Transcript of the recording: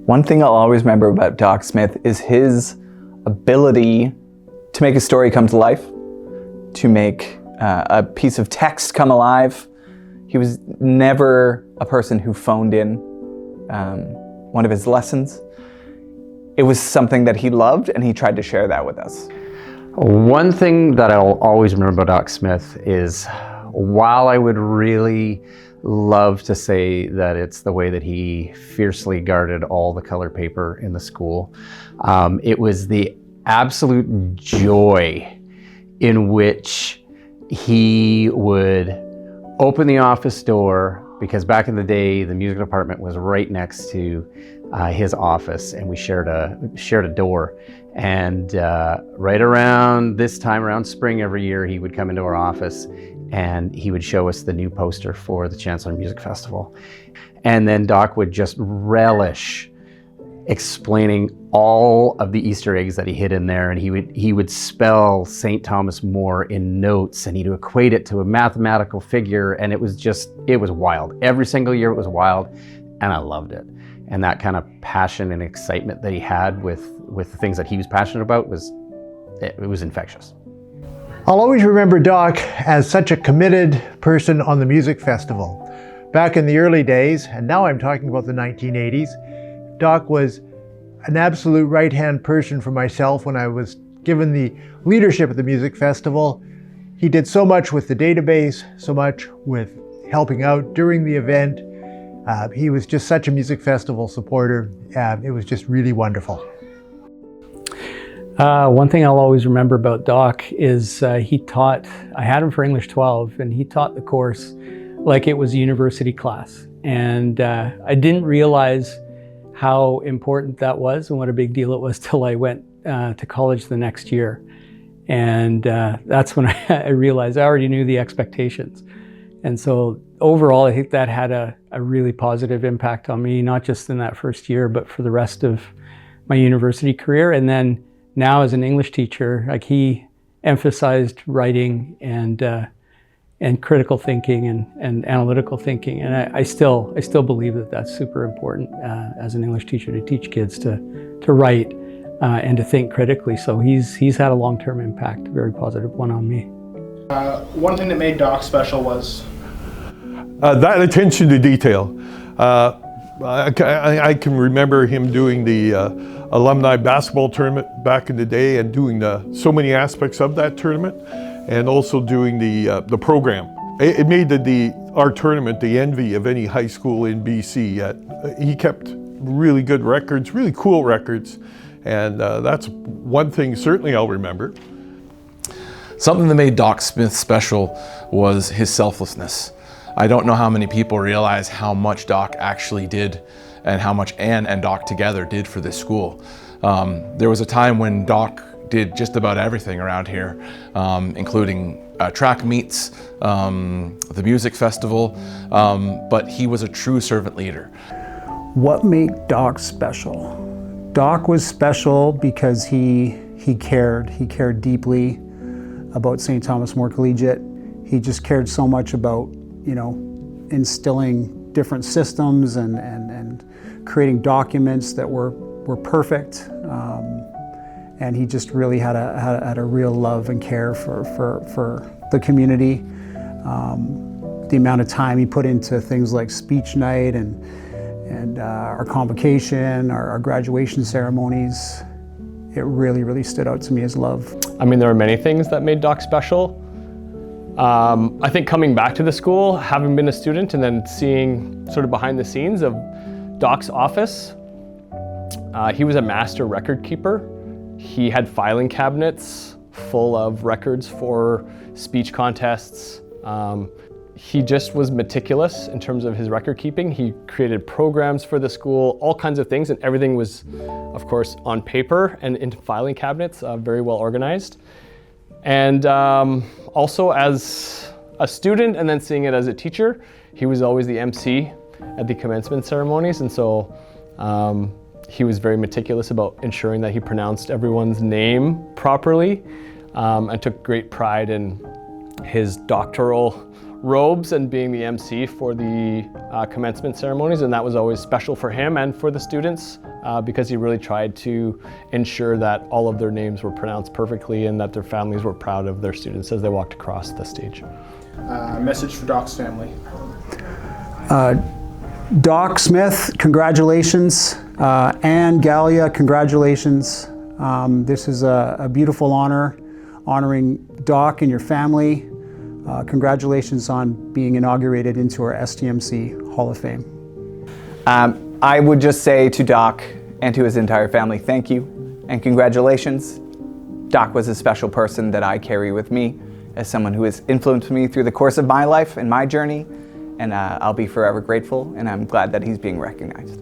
One thing I'll always remember about Doc Smith is his ability to make a story come to life, to make a piece of text come alive. He was never a person who phoned in one of his lessons. It was something that he loved, and he tried to share that with us. One thing that I'll always remember about Doc Smith is, while I would really love to say that it's the way that he fiercely guarded all the color paper in the school, it was the absolute joy in which he would open the office door, because back in the day the music department was right next to his office, and we shared a door. And right around this time, around spring every year, he would come into our office and he would show us the new poster for the Chancellor Music Festival. And then Doc would just relish explaining all of the Easter eggs that he hid in there, and he would spell St. Thomas More in notes, and he'd equate it to a mathematical figure, and it was wild. Every single year it was wild, and I loved it. And that kind of passion and excitement that he had with the things that he was passionate about was infectious. I'll always remember Doc as such a committed person on the music festival. Back in the early days, and now I'm talking about the 1980s, Doc was an absolute right-hand person for myself when I was given the leadership of the music festival. He did so much with the database, so much with helping out during the event. He was just such a music festival supporter. It was just really wonderful. One thing I'll always remember about Doc is he taught, I had him for English 12, and he taught the course like it was a university class. And I didn't realize how important that was and what a big deal it was till I went to college the next year. And that's when I realized I already knew the expectations. And so overall, I think that had a really positive impact on me, not just in that first year, but for the rest of my university career. And then now as an English teacher, like, he emphasized writing and critical thinking and analytical thinking. And I still believe that that's super important as an English teacher, to teach kids to write and to think critically. So he's had a long-term impact, a very positive one on me. One thing that made Doc special was that attention to detail. I can remember him doing the alumni basketball tournament back in the day, and doing so many aspects of that tournament, and also doing the program. It made our tournament the envy of any high school in BC. He kept really good records, really cool records, and that's one thing certainly I'll remember. Something that made Doc Smith special was his selflessness. I don't know how many people realize how much Doc actually did, and how much Ann and Doc together did for this school. There was a time when Doc did just about everything around here, including track meets, the music festival, but he was a true servant leader. What made Doc special? Doc was special because he cared deeply about St. Thomas More Collegiate. He just cared so much about, instilling different systems and creating documents that were perfect. And he just really had a real love and care for the community. The amount of time he put into things like speech night and our convocation, our graduation ceremonies, it really stood out to me as love. I mean, there were many things that made Doc special. I think coming back to the school, having been a student, and then seeing sort of behind the scenes of Doc's office, he was a master record keeper. He had filing cabinets full of records for speech contests. He just was meticulous in terms of his record keeping. He created programs for the school, all kinds of things, and everything was, of course, on paper and into filing cabinets, very well organized. And also as a student, and then seeing it as a teacher, he was always the MC at the commencement ceremonies, and so he was very meticulous about ensuring that he pronounced everyone's name properly, and took great pride in his doctoral robes and being the MC for the commencement ceremonies, and that was always special for him and for the students because he really tried to ensure that all of their names were pronounced perfectly and that their families were proud of their students as they walked across the stage. Message for Doc's family. Doc Smith, congratulations. Anne Gallia, congratulations. This is a beautiful honor, honoring Doc and your family. Congratulations on being inaugurated into our STMC Hall of Fame. I would just say to Doc and to his entire family, thank you and congratulations. Doc was a special person that I carry with me as someone who has influenced me through the course of my life and my journey, and I'll be forever grateful, and I'm glad that he's being recognized.